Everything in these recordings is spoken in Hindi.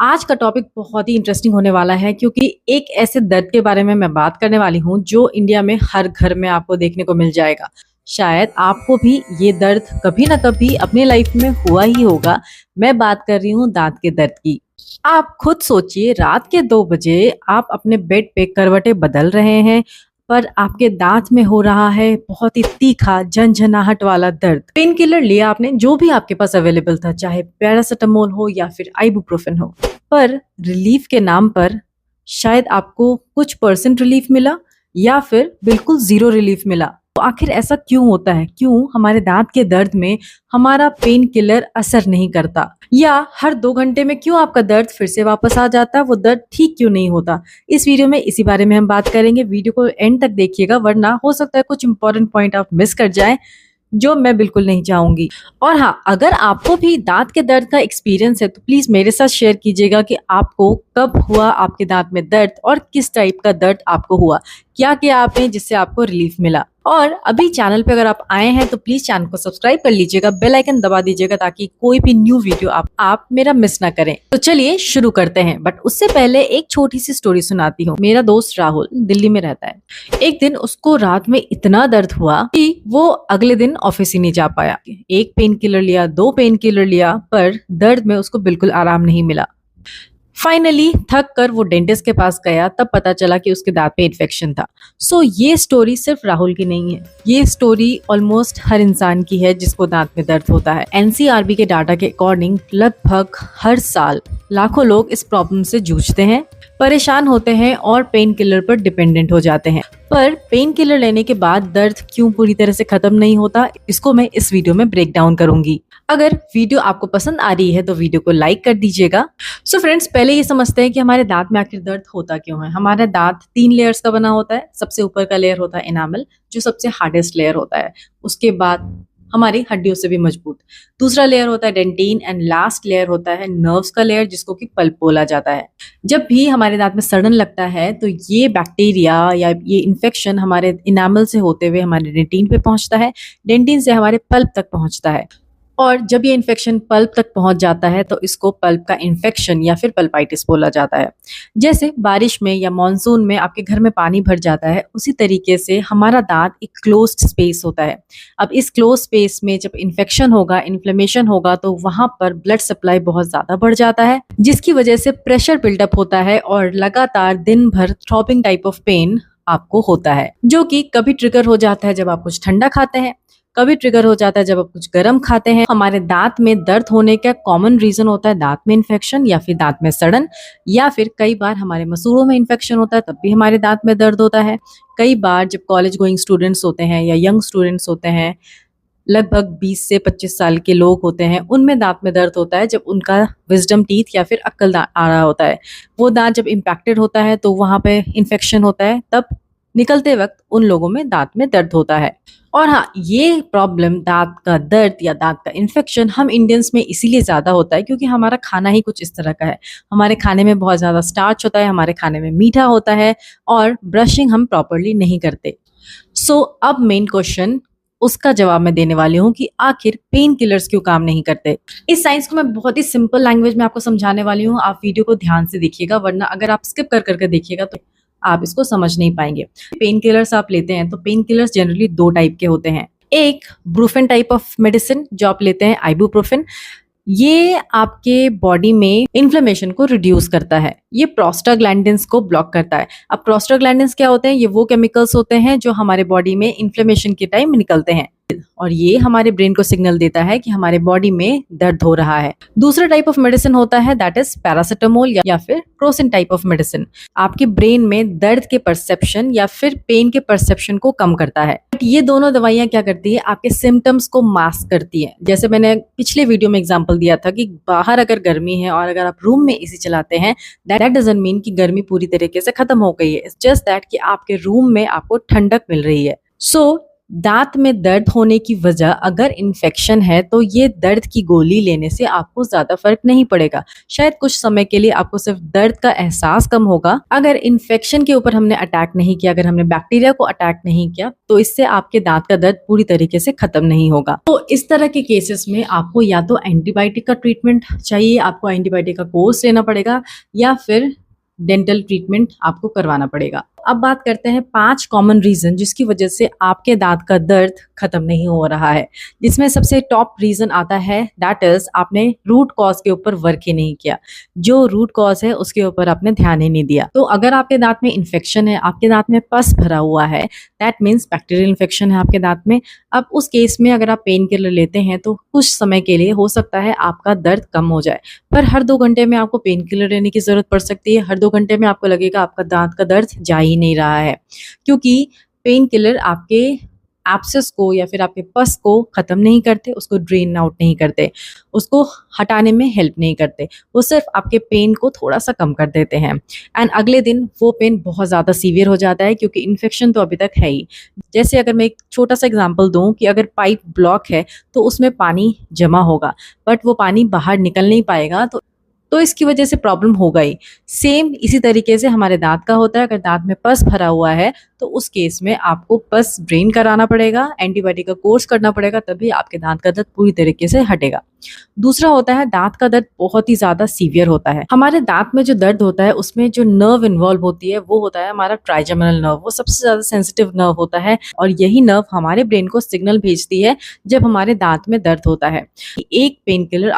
आज का टॉपिक बहुत ही इंटरेस्टिंग होने वाला है क्योंकि एक ऐसे दर्द के बारे में मैं बात करने वाली हूँ जो इंडिया में हर घर में आपको देखने को मिल जाएगा। शायद आपको भी ये दर्द कभी ना कभी अपनी लाइफ में हुआ ही होगा। मैं बात कर रही हूँ दांत के दर्द की। आप खुद सोचिए, रात के 2 बजे आप अपने बेड पे करवटें बदल रहे हैं, पर आपके दांत में हो रहा है बहुत ही तीखा झनझनाहट वाला दर्द। पेन किलर लिया आपने, जो भी आपके पास अवेलेबल था, चाहे पैरासिटामोल हो या फिर आइबुप्रोफेन हो, पर रिलीफ के नाम पर शायद आपको कुछ परसेंट रिलीफ मिला या फिर बिल्कुल जीरो रिलीफ मिला। तो आखिर ऐसा क्यों होता है? क्यों हमारे दांत के दर्द में हमारा पेन किलर असर नहीं करता, या हर 2 घंटे में क्यों आपका दर्द फिर से वापस आ जाता है? वो दर्द ठीक क्यों नहीं होता? इस वीडियो में इसी बारे में हम बात करेंगे। वीडियो को एंड तक देखिएगा, वरना हो सकता है कुछ इंपॉर्टेंट पॉइंट आप मिस कर जाएं, जो मैं बिल्कुल नहीं चाहूंगी। और हाँ, अगर आपको भी दांत के दर्द का एक्सपीरियंस है तो प्लीज मेरे साथ शेयर कीजिएगा कि आपको कब हुआ आपके दांत में दर्द और किस टाइप का दर्द आपको हुआ, क्या किया आपने जिससे आपको रिलीफ मिला। और अभी चैनल पे अगर आप आए हैं तो प्लीज चैनल को सब्सक्राइब कर लीजिएगा, बेल आइकन दबा दीजिएगा ताकि कोई भी न्यू वीडियो आप मेरा मिस ना करें। तो चलिए शुरू करते हैं, बट उससे पहले एक छोटी सी स्टोरी सुनाती हूँ। मेरा दोस्त राहुल दिल्ली में रहता है। एक दिन उसको रात में इतना दर्द हुआ कि वो अगले दिन ऑफिस ही नहीं जा पाया। एक पेन किलर लिया, 2 पेन किलर लिया, पर दर्द में उसको बिल्कुल आराम नहीं मिला। फाइनली थक कर वो डेंटिस्ट के पास गया, तब पता चला कि उसके दांत में इन्फेक्शन था। सो ये स्टोरी सिर्फ राहुल की नहीं है, ये स्टोरी ऑलमोस्ट हर इंसान की है जिसको दांत में दर्द होता है। एनसीआरबी के डाटा के अकॉर्डिंग लगभग हर साल लाखों लोग इस प्रॉब्लम से जूझते हैं, परेशान होते हैं और पेन किलर पर डिपेंडेंट हो जाते हैं। पर पेन किलर लेने के बाद दर्द क्यों पूरी तरह से खत्म नहीं होता, इसको मैं इस वीडियो में ब्रेक डाउन करूंगी। अगर वीडियो आपको पसंद आ रही है तो वीडियो को लाइक कर दीजिएगा। सो फ्रेंड्स, पहले ये समझते हैं कि हमारे दांत में आखिर दर्द होता क्यों है। हमारा दांत 3 लेयर्स का बना होता है। सबसे ऊपर का लेयर होता है एनामल, जो सबसे हार्डेस्ट लेयर होता है। उसके बाद हमारी हड्डियों से भी मजबूत दूसरा लेयर होता है डेंटिन, एंड लास्ट लेयर होता है नर्व्स का लेयर, जिसको कि पल्प बोला जाता है। जब भी हमारे दांत में सड़न लगता है तो ये बैक्टीरिया या ये इन्फेक्शन हमारे इनामल से होते हुए हमारे डेंटिन पे पहुंचता है, डेंटिन से हमारे पल्प तक पहुंचता है। और जब ये इन्फेक्शन पल्प तक पहुंच जाता है तो इसको पल्प का इन्फेक्शन या फिर पल्पाइटिस बोला जाता है। जैसे बारिश में या मॉनसून में आपके घर में पानी भर जाता है, उसी तरीके से हमारा दांत एक क्लोज्ड स्पेस होता है। अब इस क्लोज स्पेस में जब इन्फेक्शन होगा, इन्फ्लेमेशन होगा, तो वहां पर ब्लड सप्लाई बहुत ज्यादा बढ़ जाता है, जिसकी वजह से प्रेशर बिल्डअप होता है और लगातार दिन भर थ्रॉपिंग टाइप ऑफ पेन आपको होता है, जो कि कभी ट्रिगर हो जाता है जब आप कुछ ठंडा खाते हैं, कभी ट्रिगर हो जाता है जब आप कुछ गर्म खाते हैं। हमारे दांत में दर्द होने का कॉमन रीजन होता है दांत में इन्फेक्शन या फिर दांत में सड़न, या फिर कई बार हमारे मसूड़ों में इन्फेक्शन होता है, तब भी हमारे दांत में दर्द होता है। कई बार जब कॉलेज गोइंग स्टूडेंट्स होते हैं या यंग स्टूडेंट्स होते हैं, लगभग 20 से 25 साल के लोग होते हैं, उनमें दांत में दर्द होता है जब उनका विजडम टीथ या फिर अक्ल दांत आ रहा होता है। वो दांत जब इम्पैक्टेड होता है तो वहां पे इन्फेक्शन होता है, तब निकलते वक्त उन लोगों में दांत में दर्द होता है। और हाँ, ये प्रॉब्लम दांत का दर्द या दांत का इन्फेक्शन हम इंडियंस में इसीलिए ज्यादा होता है क्योंकि हमारा खाना ही कुछ इस तरह का है। हमारे खाने में बहुत ज्यादा स्टार्च होता है, हमारे खाने में मीठा होता है, और ब्रशिंग हम प्रॉपरली नहीं करते। सो अब मेन क्वेश्चन, उसका जवाब मैं देने वाली हूँ कि आखिर पेन किलर्स क्यों काम नहीं करते। इस साइंस को मैं बहुत ही सिंपल लैंग्वेज में आपको समझाने वाली हूँ। आप वीडियो को ध्यान से देखिएगा, वरना अगर आप स्किप कर करके देखिएगा तो आप इसको समझ नहीं पाएंगे। पेन किलर्स आप लेते हैं तो पेन किलर्स जनरली 2 टाइप के होते हैं। एक ब्रूफेन टाइप ऑफ मेडिसिन जो आप लेते हैं, आइबुप्रोफेन, ये आपके बॉडी में इन्फ्लेमेशन को रिड्यूस करता है, ये प्रोस्टाग्लैंडिन्स को ब्लॉक करता है। अब प्रोस्टाग्लैंडिन्स क्या होते हैं? ये वो केमिकल्स होते हैं जो हमारे बॉडी में इन्फ्लेमेशन के टाइम निकलते हैं, और ये हमारे ब्रेन को सिग्नल देता है कि हमारे बॉडी में दर्द हो रहा है। दूसरा टाइप ऑफ मेडिसिन होता है, दैट इज पैरासिटामोल या फिर क्रोसिन टाइप ऑफ मेडिसिन। आपके ब्रेन में दर्द के परसेप्शन या फिर पेन के परसेप्शन को कम करता है। बट ये दोनों दवाइयां क्या करती है? आपके सिम्टम्स को मास्क करती है। जैसे मैंने पिछले वीडियो में एग्जाम्पल दिया था कि बाहर अगर गर्मी है और अगर आप रूम में एसी चलाते हैं, दैट डजंट मीन कि गर्मी पूरी तरीके से खत्म हो गई है। इट्स जस्ट दैट कि आपके रूम में आपको ठंडक मिल रही है। सो दांत में दर्द होने की वजह अगर इन्फेक्शन है तो ये दर्द की गोली लेने से आपको ज्यादा फर्क नहीं पड़ेगा। शायद कुछ समय के लिए आपको सिर्फ दर्द का एहसास कम होगा। अगर इन्फेक्शन के ऊपर हमने अटैक नहीं किया, अगर हमने बैक्टीरिया को अटैक नहीं किया, तो इससे आपके दांत का दर्द पूरी तरीके से खत्म नहीं होगा। तो इस तरह के केसेस में आपको या तो एंटीबायोटिक का ट्रीटमेंट चाहिए, आपको एंटीबायोटिक का कोर्स लेना पड़ेगा, या फिर डेंटल ट्रीटमेंट आपको करवाना पड़ेगा। अब बात करते हैं 5 कॉमन रीजन जिसकी वजह से आपके दांत का दर्द खत्म नहीं हो रहा है। जिसमें सबसे टॉप रीजन आता है दैट इज आपने रूट कॉज के ऊपर वर्क ही नहीं किया। जो रूट कॉज है उसके ऊपर आपने ध्यान ही नहीं दिया। तो अगर आपके दांत में इन्फेक्शन है, आपके दांत में पस भरा हुआ है, दैट मीन्स बैक्टीरियल इन्फेक्शन है आपके दांत में। अब उस केस में अगर आप पेन किलर लेते हैं तो कुछ समय के लिए हो सकता है आपका दर्द कम हो जाए, पर हर 2 घंटे में आपको पेन किलर लेने की जरूरत पड़ सकती है। हर 2 घंटे में आपको लगेगा आपका दांत का दर्द जा ही नहीं रहा है, क्योंकि पेन किलर आपके एब्सेस को या फिर आपके पस को खत्म नहीं करते, उसको ड्रेन आउट नहीं करते, उसको हटाने में हेल्प नहीं करते। वो सिर्फ आपके पेन को थोड़ा सा कम कर देते हैं एंड अगले दिन वो पेन बहुत ज़्यादा सीवियर हो जाता है, क्योंकि इन्फेक्शन तो अभी तक है ही। जैसे अगर मैं एक छोटा सा एग्जांपल दूं कि अगर पाइप ब्लॉक है तो उसमें पानी जमा होगा, बट वो पानी बाहर निकल नहीं पाएगा, तो इसकी वजह से प्रॉब्लम होगा ही। सेम इसी तरीके से हमारे दांत का होता है। अगर दांत में पस भरा हुआ है तो उस केस में आपको पस ड्रेन कराना पड़ेगा, एंटीबायोटिक का कोर्स करना पड़ेगा, तभी आपके दांत का दर्द पूरी तरीके से हटेगा। दूसरा होता है दांत का दर्द बहुत ही ज्यादा सीवियर होता है। हमारे दांत में जो दर्द होता है उसमें जो नर्व इन्वॉल्व होती है वो होता है हमारा ट्राइजेमिनल नर्व। वो सबसे ज्यादा सेंसिटिव नर्व होता है और यही नर्व हमारे ब्रेन को सिग्नल भेजती है जब हमारे दांत में दर्द होता है। एक पेन किलर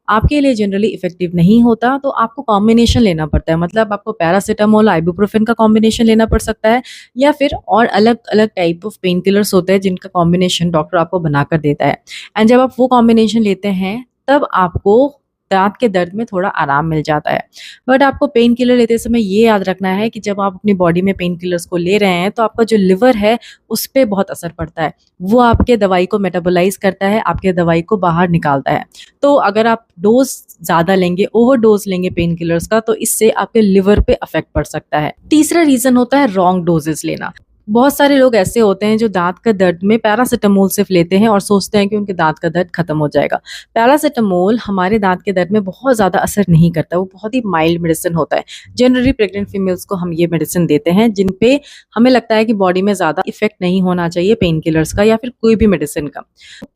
आपके लिए जनरली इफेक्टिव नहीं होता, तो आपको कॉम्बिनेशन लेना पड़ता है। मतलब आपको पैरासीटामोल, आइबुप्रोफेन का कॉम्बिनेशन लेना पड़ सकता है, या फिर और अलग अलग टाइप ऑफ पेन किलर्स होते हैं जिनका कॉम्बिनेशन डॉक्टर आपको बनाकर देता है। एंड जब आप वो कॉम्बिनेशन लेते हैं तब आपको दांत के दर्द में थोड़ा आराम मिल जाता है। बट आपको पेन किलर लेते समय ये याद रखना है कि जब आप अपनी बॉडी में पेन किलर्स को ले रहे हैं तो आपका जो लिवर है उस पर बहुत असर पड़ता है। वो आपके दवाई को मेटाबोलाइज करता है, आपके दवाई को बाहर निकालता है। तो अगर आप डोज ज्यादा लेंगे, ओवर डोज लेंगे पेन किलर्स का, तो इससे आपके लिवर पे अफेक्ट पड़ सकता है। तीसरा रीजन होता है रॉन्ग डोजेस लेना। बहुत सारे लोग ऐसे होते हैं जो दांत का दर्द में पैरासीटामोल सिर्फ लेते हैं और सोचते हैं कि उनके दांत का दर्द खत्म हो जाएगा। पैरासीटामोल हमारे दांत के दर्द में बहुत ज़्यादा असर नहीं करता, वो बहुत ही माइल्ड मेडिसिन होता है। जनरली प्रेग्नेंट फीमेल्स को हम ये मेडिसिन देते हैं जिन पे हमें लगता है कि बॉडी में ज़्यादा इफेक्ट नहीं होना चाहिए पेन किलर्स का या फिर कोई भी मेडिसिन का।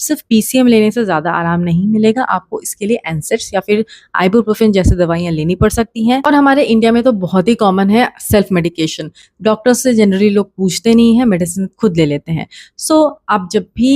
सिर्फ पीसीएम लेने से ज़्यादा आराम नहीं मिलेगा आपको, इसके लिए एनसेट्स या फिर आइबुप्रोफेन जैसी दवाइयाँ लेनी पड़ सकती हैं। और हमारे इंडिया में तो बहुत ही कॉमन है सेल्फ मेडिकेशन। डॉक्टर्स से जनरली लोग पूछते नहीं है, मेडिसिन खुद ले लेते हैं। सो आप जब भी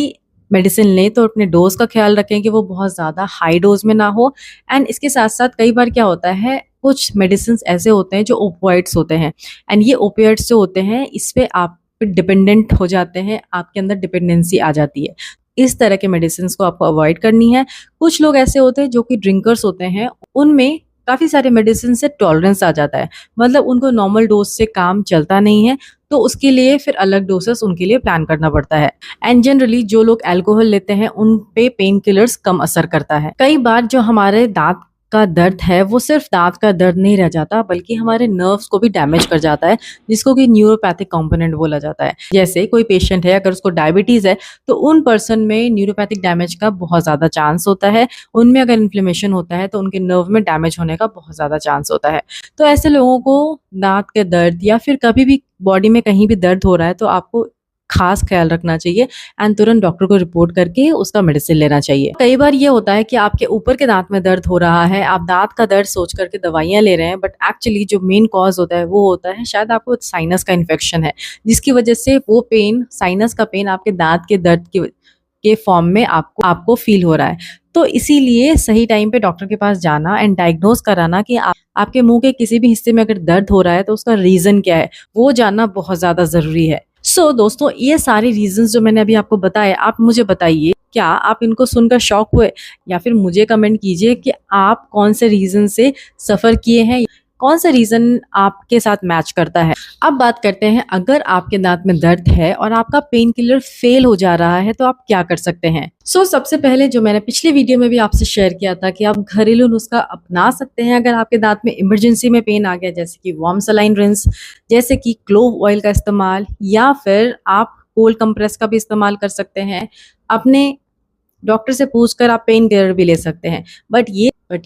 मेडिसिन लें तो अपने डोज का ख्याल रखें कि वो बहुत ज़्यादा हाई डोज में ना हो। एंड इसके साथ साथ कई बार क्या होता है, कुछ मेडिसिन ऐसे होते हैं जो ओपियोइड्स होते हैं, एंड ये ओपियोइड्स जो होते हैं इस पे आप डिपेंडेंट हो जाते हैं, आपके अंदर डिपेंडेंसी आ जाती है। इस तरह के मेडिसिन को आपको अवॉइड करनी है। कुछ लोग ऐसे होते हैं जो कि ड्रिंकर्स होते हैं, उनमें काफ़ी सारे मेडिसिन से टॉलरेंस आ जाता है, मतलब उनको नॉर्मल डोज से काम चलता नहीं है, तो उसके लिए फिर अलग डोसेस उनके लिए प्लान करना पड़ता है। एंड जनरली जो लोग अल्कोहल लेते हैं उन पे पेन किलर्स कम असर करता है। कई बार जो हमारे दांत का दर्द है वो सिर्फ दांत का दर्द नहीं रह जाता, बल्कि हमारे नर्व्स को भी डैमेज कर जाता है, जिसको कि न्यूरोपैथिक कंपोनेंट बोला जाता है। जैसे कोई पेशेंट है, अगर उसको डायबिटीज है तो उन पर्सन में न्यूरोपैथिक डैमेज का बहुत ज़्यादा चांस होता है। उनमें अगर इन्फ्लेमेशन होता है तो उनके नर्व में डैमेज होने का बहुत ज़्यादा चांस होता है। तो ऐसे लोगों को दांत के दर्द या फिर कभी भी बॉडी में कहीं भी दर्द हो रहा है तो आपको खास ख्याल रखना चाहिए एंड तुरंत डॉक्टर को रिपोर्ट करके उसका मेडिसिन लेना चाहिए। कई बार ये होता है कि आपके ऊपर के दांत में दर्द हो रहा है, आप दांत का दर्द सोच करके दवाइयां ले रहे हैं, बट एक्चुअली जो मेन कॉज होता है वो होता है शायद आपको साइनस का इन्फेक्शन है, जिसकी वजह से वो पेन, साइनस का पेन आपके दांत के दर्द के फॉर्म में आपको फील हो रहा है। तो इसीलिए सही टाइम पे डॉक्टर के पास जाना एंड डायग्नोज कराना कि आपके मुंह के किसी भी हिस्से में अगर दर्द हो रहा है तो उसका रीजन क्या है, वो जानना बहुत ज्यादा जरूरी है। सो दोस्तों, ये सारे रीजंस जो मैंने अभी आपको बताए, आप मुझे बताइए क्या आप इनको सुनकर शॉक हुए, या फिर मुझे कमेंट कीजिए कि आप कौन से रीजन से सफर किए हैं, कौन सा रीजन आपके साथ मैच करता है। अब बात करते हैं, अगर आपके दांत में दर्द है और आपका पेन किलर फेल हो जा रहा है तो आप क्या कर सकते हैं। सबसे पहले जो मैंने पिछले वीडियो में भी आपसे शेयर किया था कि आप घरेलू नुस्खा अपना सकते हैं अगर आपके दांत में इमरजेंसी में पेन आ गया, जैसे कि वार्म सलाइन रिंस, जैसे कि क्लोव ऑयल का इस्तेमाल, या फिर आप कोल्ड कंप्रेस का भी इस्तेमाल कर सकते हैं। अपने डॉक्टर से पूछकर आप पेन किलर भी ले सकते हैं। बट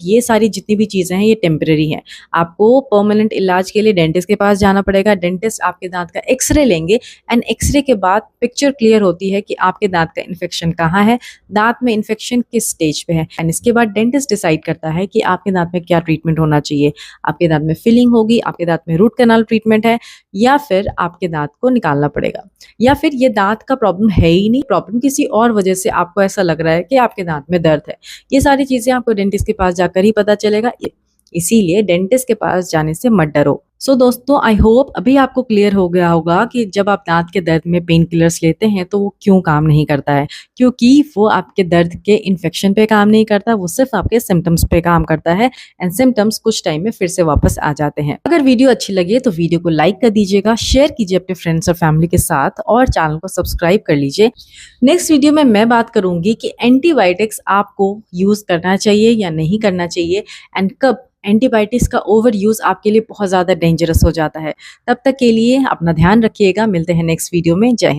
ये सारी जितनी भी चीज़ें हैं ये टेम्परेरी हैं। आपको परमानेंट इलाज के लिए डेंटिस्ट के पास जाना पड़ेगा। डेंटिस्ट आपके दाँत का एक्स-रे लेंगे एंड एक्स-रे के बाद पिक्चर क्लियर होती है कि आपके दाँत का इन्फेक्शन कहाँ है, दाँत में इन्फेक्शन किस स्टेज पे है एंड इसके बाद डेंटिस्ट डिसाइड करता है कि आपके दाँत में क्या ट्रीटमेंट होना चाहिए। आपके दाँत में फिलिंग होगी, आपके दाँत में रूट कैनाल ट्रीटमेंट है या फिर आपके दाँत को निकालना पड़ेगा। या फिर ये दाँत का प्रॉब्लम है ही नहीं, प्रॉब्लम किसी और वजह से आपको ऐसा लग रहा है कि आपके दाँत में दर्द है। ये सारी चीज़ें आपको डेंटिस्ट के पास जाकर ही पता चलेगा। इसीलिए डेंटिस्ट के पास जाने से मत डरो। सो दोस्तों, आई होप अभी आपको क्लियर हो गया होगा कि जब आप दाँत के दर्द में पेन किलर्स लेते हैं तो वो क्यों काम नहीं करता है। क्योंकि वो आपके दर्द के इन्फेक्शन पे काम नहीं करता, वो सिर्फ़ आपके सिम्पटम्स पे काम करता है एंड सिम्पटम्स कुछ टाइम में फिर से वापस आ जाते हैं। अगर वीडियो अच्छी लगे तो वीडियो को लाइक कर दीजिएगा, शेयर कीजिए अपने फ्रेंड्स और फैमिली के साथ और चैनल को सब्सक्राइब कर लीजिए। नेक्स्ट वीडियो में मैं बात करूँगी कि एंटीबायोटिक्स आपको यूज़ करना चाहिए या नहीं करना चाहिए एंड कब एंटीबायोटिक्स का ओवर यूज़ आपके लिए बहुत ज़्यादा डेंजरस हो जाता है। तब तक के लिए अपना ध्यान रखिएगा। मिलते हैं नेक्स्ट वीडियो में। जय हिंद।